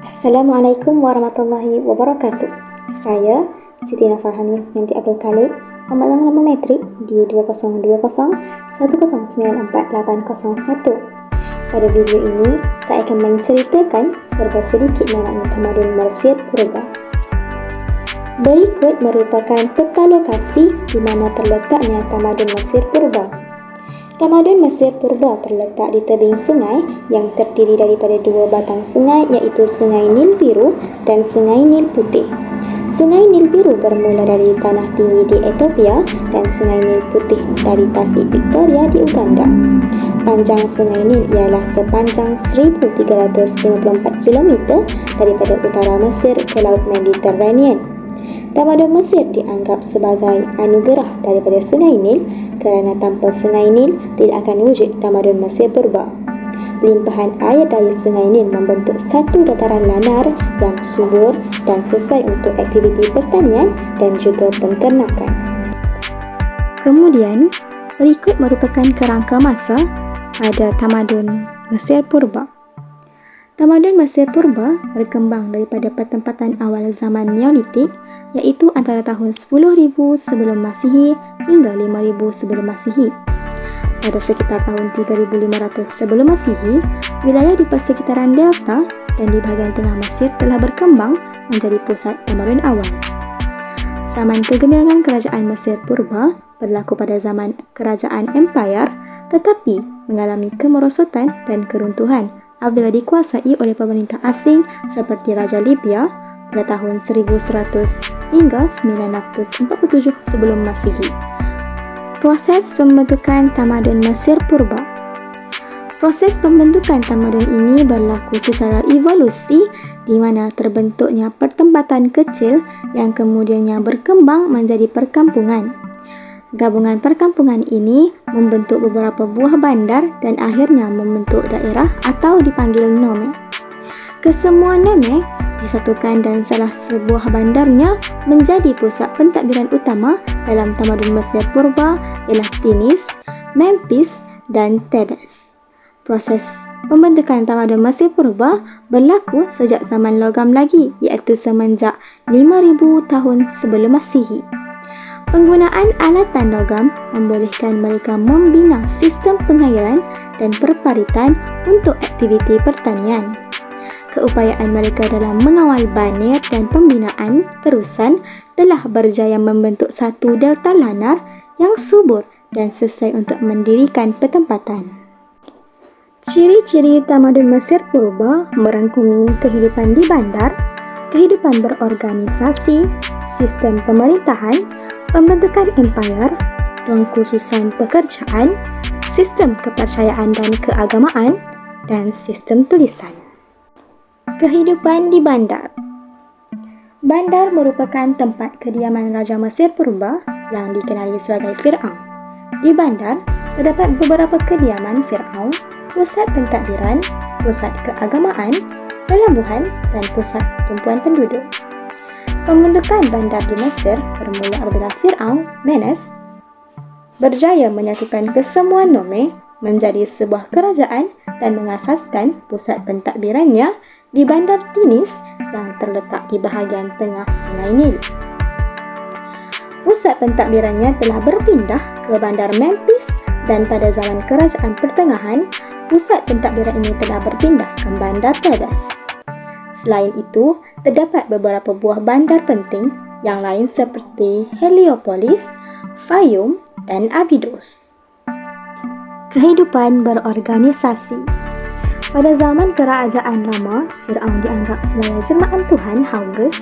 Assalamualaikum warahmatullahi wabarakatuh. Saya Siti Nafarhanis binti Abdul Khalid, amalan nama metrik di 2020109481. Pada video ini, saya akan menceritakan serba sedikit mengenai tamadun Mesir Purba. Berikut merupakan peta lokasi di mana terletaknya tamadun Mesir Purba. Tamadun Mesir Purba terletak di tebing sungai yang terdiri daripada dua batang sungai, iaitu Sungai Nil Biru dan Sungai Nil Putih. Sungai Nil Biru bermula dari tanah tinggi di Ethiopia dan Sungai Nil Putih dari Tasik Victoria di Uganda. Panjang Sungai Nil ialah sepanjang 1,354 km daripada utara Mesir ke Laut Mediterranean. Tamadun Mesir dianggap sebagai anugerah daripada Sungai Nil kerana tanpa Sungai Nil tidak akan wujud tamadun Mesir Purba. Limpahan air dari Sungai Nil membentuk satu dataran lanar yang subur dan sesuai untuk aktiviti pertanian dan juga penternakan. Kemudian, berikut merupakan kerangka masa pada tamadun Mesir Purba. Tamadun Mesir Purba berkembang daripada pertempatan awal zaman Neolitik, iaitu antara tahun 10,000 sebelum Masihi hingga 5,000 sebelum Masihi. Pada sekitar tahun 3,500 sebelum Masihi, wilayah di persekitaran Delta dan di bahagian tengah Mesir telah berkembang menjadi pusat tamadun awal. Zaman kegemilangan kerajaan Mesir Purba berlaku pada zaman kerajaan Empire, tetapi mengalami kemerosotan dan keruntuhan apabila dikuasai oleh pemerintah asing seperti Raja Libya pada tahun 1100 hingga 947 sebelum Masihi. Proses pembentukan tamadun Mesir Purba. Proses pembentukan tamadun ini berlaku secara evolusi di mana terbentuknya pertempatan kecil yang kemudiannya berkembang menjadi perkampungan. Gabungan perkampungan ini membentuk beberapa buah bandar dan akhirnya membentuk daerah atau dipanggil nome. Kesemua nome disatukan dan salah sebuah bandarnya menjadi pusat pentadbiran utama dalam tamadun Mesir Purba ialah Tinis, Memphis dan Thebes. Proses pembentukan tamadun Mesir Purba berlaku sejak zaman logam lagi, iaitu semenjak 5,000 tahun sebelum Masihi. Penggunaan alatan logam membolehkan mereka membina sistem pengairan dan perparitan untuk aktiviti pertanian. Keupayaan mereka dalam mengawal banir dan pembinaan terusan telah berjaya membentuk satu delta lanar yang subur dan sesuai untuk mendirikan pertempatan. Ciri-ciri tamadun Mesir Purba merangkumi kehidupan di bandar, kehidupan berorganisasi, sistem pemerintahan, pembentukan empire, pengkhususan pekerjaan, sistem kepercayaan dan keagamaan, dan sistem tulisan. Kehidupan di bandar. Bandar merupakan tempat kediaman Raja Mesir Purba yang dikenali sebagai Fir'aun. Di bandar, terdapat beberapa kediaman Fir'aun, pusat pentadbiran, pusat keagamaan, pelabuhan dan pusat tumpuan penduduk. Pembentukan bandar di Mesir bermula apabila Fir'aun Menes berjaya menyatukan kesemua nome menjadi sebuah kerajaan dan mengasaskan pusat pentadbirannya di bandar Tinis yang terletak di bahagian tengah Sungai Nil. Pusat pentadbirannya telah berpindah ke bandar Memphis dan pada zaman kerajaan pertengahan, pusat pentadbiran ini telah berpindah ke bandar Thebes. Selain itu, terdapat beberapa buah bandar penting yang lain seperti Heliopolis, Fayum dan Abydos. Kehidupan berorganisasi. Pada zaman kerajaan lama, Fir'aun dianggap sebagai jelmaan Tuhan Horus,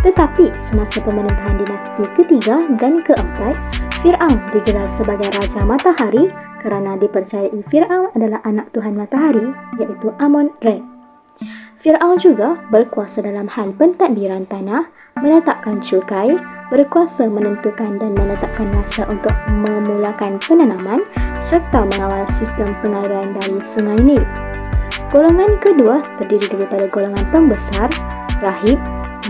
tetapi semasa pemerintahan dinasti ketiga dan keempat, Fir'aun digelar sebagai Raja Matahari kerana dipercayai Fir'aun adalah anak Tuhan Matahari, iaitu Amon-Re. Fir'aun juga berkuasa dalam hal pentadbiran tanah, menetapkan cukai, berkuasa menentukan dan menetapkan masa untuk memulakan penanaman serta mengawal sistem pengairan dari Sungai Nil. Golongan kedua terdiri daripada golongan pembesar, rahib,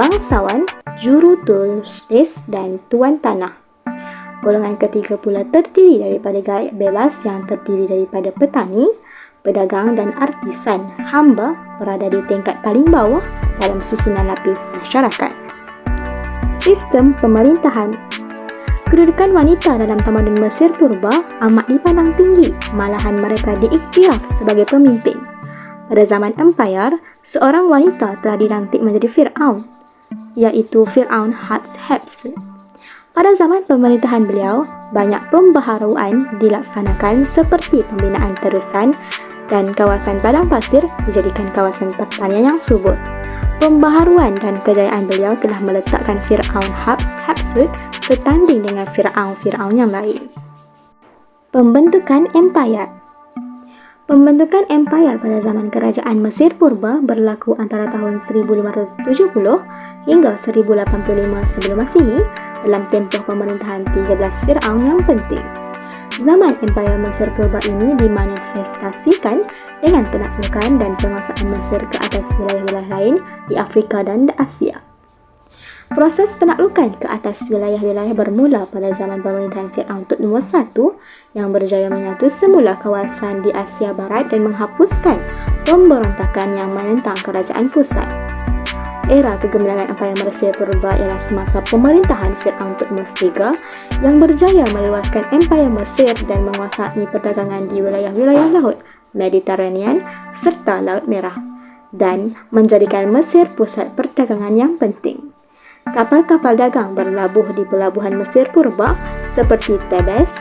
bangsawan, jurutulis dan tuan tanah. Golongan ketiga pula terdiri daripada rakyat bebas yang terdiri daripada petani, pedagang dan artisan. Hamba berada di tingkat paling bawah dalam susunan lapis masyarakat. Sistem pemerintahan. Kedudukan wanita dalam tamadun Mesir Purba amat dipandang tinggi, malahan mereka diiktiraf sebagai pemimpin. Pada zaman Empire, seorang wanita telah dilantik menjadi Fir'aun, iaitu Fir'aun Hatshepsut. Pada zaman pemerintahan beliau, banyak pembaharuan dilaksanakan seperti pembinaan terusan dan kawasan padang pasir dijadikan kawasan pertanian yang subur. Pembaharuan dan kejayaan beliau telah meletakkan Fir'aun Hatshepsut setanding dengan Fir'aun yang lain. Pembentukan Empire. Pembentukan Empire pada zaman kerajaan Mesir Purba berlaku antara tahun 1570 hingga 1085 sebelum Masihi dalam tempoh pemerintahan 13 Fir'aun yang penting. Zaman Empire Mesir Purba ini dimanifestasikan dengan penaklukan dan penguasaan Mesir ke atas wilayah-wilayah lain di Afrika dan Asia. Proses penaklukan ke atas wilayah-wilayah bermula pada zaman pemerintahan Fir'aun Thutmose I yang berjaya menyatu semula kawasan di Asia Barat dan menghapuskan pemberontakan yang menentang kerajaan pusat. Era kegemilangan Empire Mesir Purba ialah semasa pemerintahan Fir'aun Thutmose III yang berjaya meluaskan Empire Mesir dan menguasai perdagangan di wilayah-wilayah Laut Mediterranean serta Laut Merah dan menjadikan Mesir pusat perdagangan yang penting. Kapal-kapal dagang berlabuh di pelabuhan Mesir Purba seperti Thebes,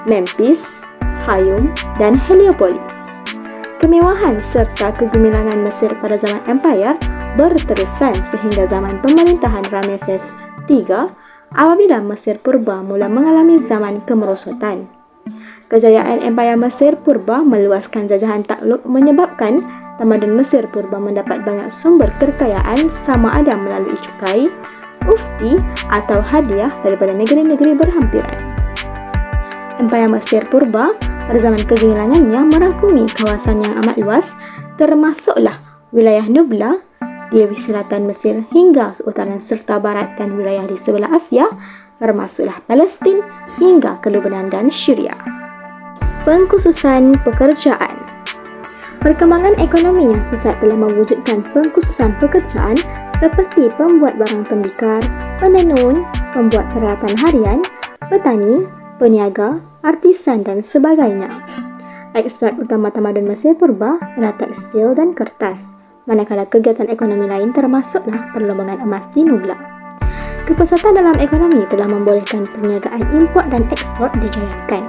Memphis, Fayum, dan Heliopolis. Kemewahan serta kegemilangan Mesir pada zaman Empire berterusan sehingga zaman pemerintahan Ramesses III apabila Mesir Purba mula mengalami zaman kemerosotan. Kejayaan Empire Mesir Purba meluaskan jajahan takluk menyebabkan tamadun Mesir Purba mendapat banyak sumber kekayaan sama ada melalui cukai, ufti atau hadiah daripada negeri-negeri berhampiran. Empire Mesir Purba pada zaman kegemilangannya merangkumi kawasan yang amat luas termasuklah wilayah Nubla di selatan Mesir hingga ke utara serta barat dan wilayah di sebelah Asia termasuklah Palestin hingga ke Lebanon dan Syria. Pengkhususan pekerjaan. Perkembangan ekonomi yang pesat telah mewujudkan pengkhususan pekerjaan seperti pembuat barang tembikar, penenun, pembuat peralatan harian, petani, peniaga, artisan dan sebagainya. Ekspor utama tamadun Mesir Purba adalah tekstil dan kertas, manakala kegiatan ekonomi lain termasuklah perlombangan emas di Nubla. Kepesatan dalam ekonomi telah membolehkan perniagaan import dan ekspor dijalankan.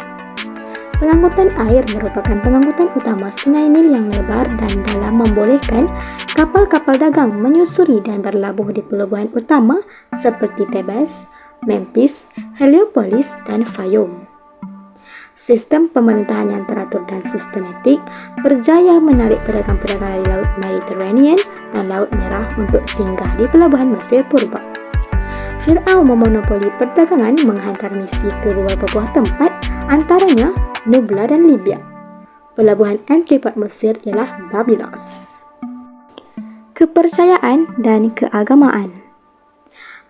Pengangkutan air merupakan pengangkutan utama Sungai Nil yang lebar dan dalam membolehkan kapal-kapal dagang menyusuri dan berlabuh di pelabuhan utama seperti Thebes, Memphis, Heliopolis, dan Fayum. Sistem pemerintahan yang teratur dan sistematik berjaya menarik pedagang-pedagang dari Laut Mediterranean dan Laut Merah untuk singgah di pelabuhan Mesir Purba. Fir'aun memonopoli perdagangan menghantar misi ke beberapa buah tempat, antaranya Nubla dan Libya. Pelabuhan entrepot Mesir ialah Babylos. Kepercayaan dan keagamaan.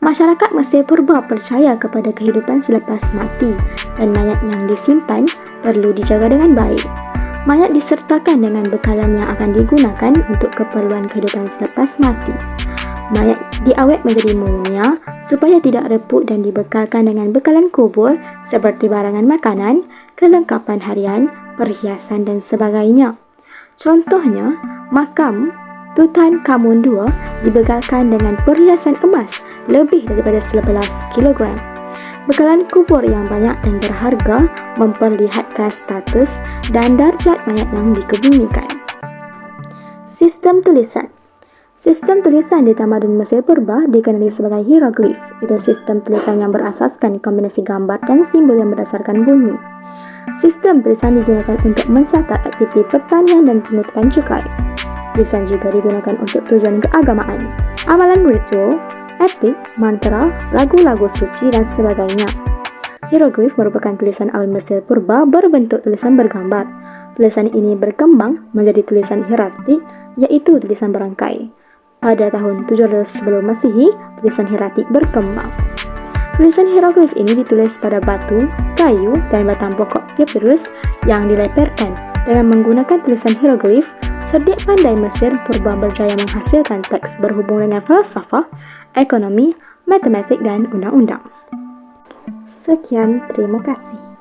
Masyarakat Mesir Purba percaya kepada kehidupan selepas mati dan mayat yang disimpan perlu dijaga dengan baik. Mayat disertakan dengan bekalan yang akan digunakan untuk keperluan kehidupan selepas mati. Mayat diawet menjadi mumia supaya tidak reput dan dibekalkan dengan bekalan kubur seperti barangan makanan, kelengkapan harian, perhiasan dan sebagainya. Contohnya, makam Tutankhamun II dibekalkan dengan perhiasan emas lebih daripada 11 kg. Bekalan kubur yang banyak dan berharga memperlihatkan status dan darjat mayat yang dikebumikan. Sistem tulisan. Sistem tulisan di tamadun Mesir Purba dikenali sebagai hieroglif, iaitu sistem tulisan yang berasaskan kombinasi gambar dan simbol yang berdasarkan bunyi. Sistem tulisan digunakan untuk mencatat aktiviti pertanian dan penutupan cukai. Tulisan juga digunakan untuk tujuan keagamaan, amalan ritual, etik, mantra, lagu-lagu suci dan sebagainya. Hieroglif merupakan tulisan awal Mesir Purba berbentuk tulisan bergambar. Tulisan ini berkembang menjadi tulisan hierartik, iaitu tulisan berangkai. Pada tahun 700 sebelum Masihi, tulisan hieratik berkembang. Tulisan hieroglif ini ditulis pada batu, kayu dan batang pokok papyrus yang dileperkan. Dengan menggunakan tulisan hieroglif, Cerdik pandai Mesir purba berjaya menghasilkan teks berhubung dengan falsafah, ekonomi, matematik dan undang-undang. Sekian, terima kasih.